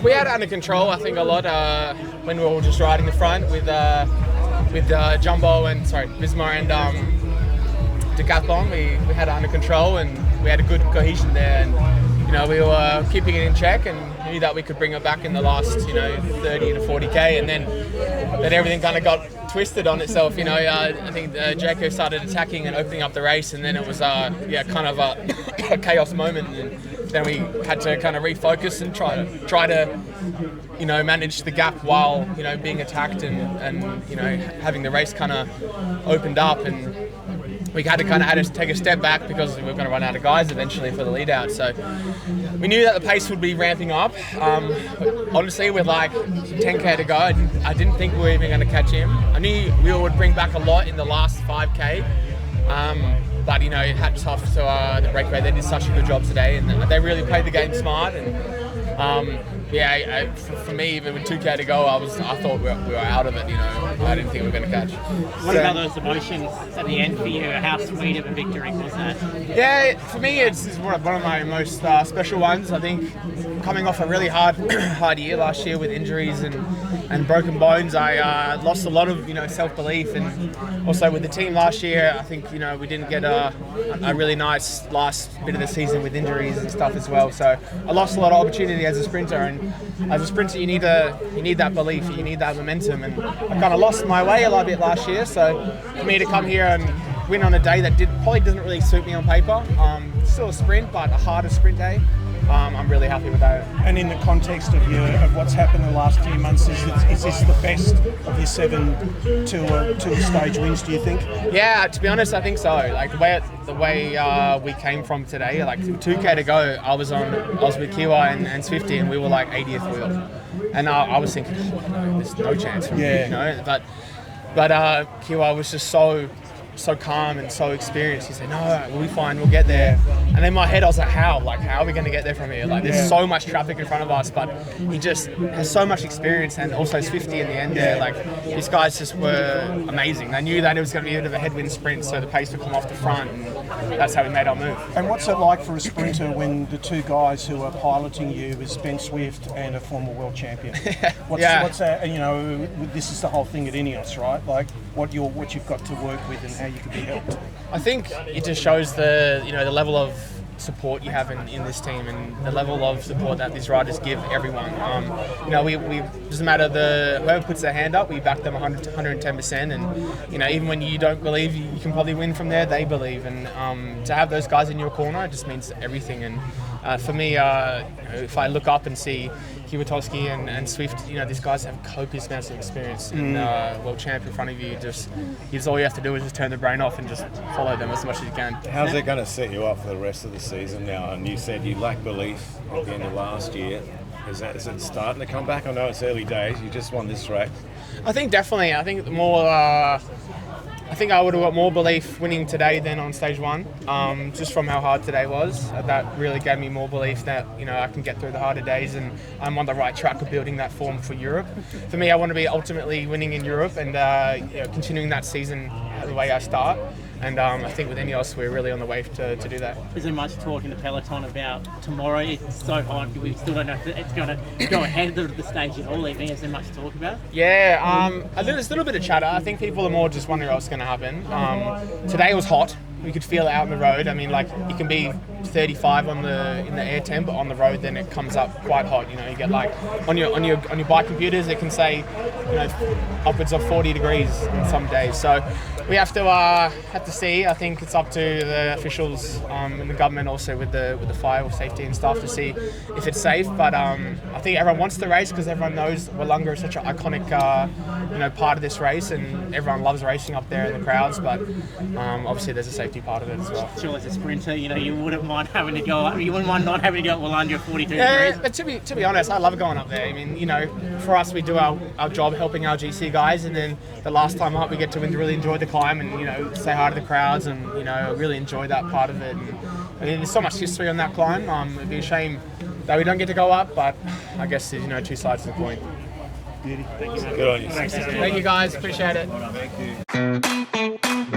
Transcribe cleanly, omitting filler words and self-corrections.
We had it under control, I think, a lot when we were all just riding the front with Jumbo and Visma and Decathlon. We had it under control and we had a good cohesion there, and we were keeping it in check and knew that we could bring it back in the last 30 to 40k, and then everything kind of got twisted on itself. I think Jaco started attacking and opening up the race, and then it was kind of a chaos moment, and then we had to kind of refocus and try to manage the gap while being attacked and having the race kind of opened up, and we had to take a step back because we were going to run out of guys eventually for the lead out. So we knew that the pace would be ramping up. But honestly, with like 10k to go, I didn't think we were even going to catch him. I knew we would bring back a lot in the last 5k. But hats off to the breakaway. They did such a good job today, and they really played the game smart. And for me, even with 2k to go, I thought we were out of it. I didn't think we were going to catch. What about those emotions at the end for you? How sweet of a victory was that? Yeah, for me, it's one of my most special ones. I think coming off a really hard year last year with injuries and broken bones, I lost a lot of self-belief, and also with the team last year, I think we didn't get a really nice last bit of the season with injuries and stuff as well. So I lost a lot of opportunity as a sprinter, and as a sprinter, you need that belief, you need that momentum, and I kind of lost my way a little bit last year. So for me to come here and win on a day that probably doesn't really suit me on paper, still a sprint, but a harder sprint day, I'm really happy with that. And in the context of what's happened in the last few months, is this the best of your 7 tour stage wins, do you think? Yeah, to be honest, I think so. Like the way we came from today, like 2k to go, I was with Kiwa and Swifty, and we were like 80th wheel, and I was thinking, there's no chance for me, But Kiwa was just so calm and so experienced. He said, no, we'll be fine, we'll get there. And in my head, I was like, how are we going to get there from here? Like, there's so much traffic in front of us, but he just has so much experience, and also Swifty in the end there. Like, these guys just were amazing. They knew that it was going to be a bit of a headwind sprint, so the pace would come off the front, and that's how we made our move. And what's it like for a sprinter when the two guys who are piloting you is Ben Swift and a former world champion? What's that? This is the whole thing at INEOS, right? Like, what you've got to work with and how you can be helped. I think it just shows the level of support you have in this team, and the level of support that these riders give everyone. We doesn't matter whoever puts their hand up, we back them 110%, and even when you don't believe you can probably win from there, they believe, and to have those guys in your corner, it just means everything. And for me, if I look up and see Kiwatowski and Swift, these guys have copious amounts of experience, and world champ in front of you. Just all you have to do is just turn the brain off and just follow them as much as you can. How's it going to set you up for the rest of the season now? And you said you lacked belief at the end of last year. Is it starting to come back? I know it's early days. You just won this race. I think definitely. I think more. I think I would have got more belief winning today than on stage 1, just from how hard today was. That really gave me more belief that I can get through the harder days, and I'm on the right track of building that form for Europe. For me, I want to be ultimately winning in Europe and continuing that season the way I start. And I think with INEOS, we're really on the way to do that. Is there much talk in the peloton about tomorrow? It's so hard. We still don't know if it's going to go ahead of the stage at all. Is there much talk about? Yeah, there's a little bit of chatter. I think people are more just wondering what's going to happen. Today was hot. We could feel it out on the road. I mean, like, it can be 35 in the air temp, but on the road, then it comes up quite hot. You get like on your bike computers, it can say upwards of 40 degrees on some days. So we have to see. I think it's up to the officials and the government also with the fire safety and stuff to see if it's safe. But I think everyone wants the race because everyone knows Wollonga is such an iconic part of this race, and everyone loves racing up there in the crowds. But obviously there's a safety part of it as well. Sure, as a sprinter, you wouldn't mind having to go up. You wouldn't mind not having to go at Wollonga at 42 degrees. But to be honest, I love going up there. I mean, for us, we do our job helping our GC guys, and then the last time up, we get to really enjoy the climb and say hi to the crowds and really enjoy that part of it. And I mean, there's so much history on that climb. It'd be a shame that we don't get to go up, but I guess there's two sides to the coin. Beauty. Thank you. Good on you. Thank you guys. Appreciate it. Thank you.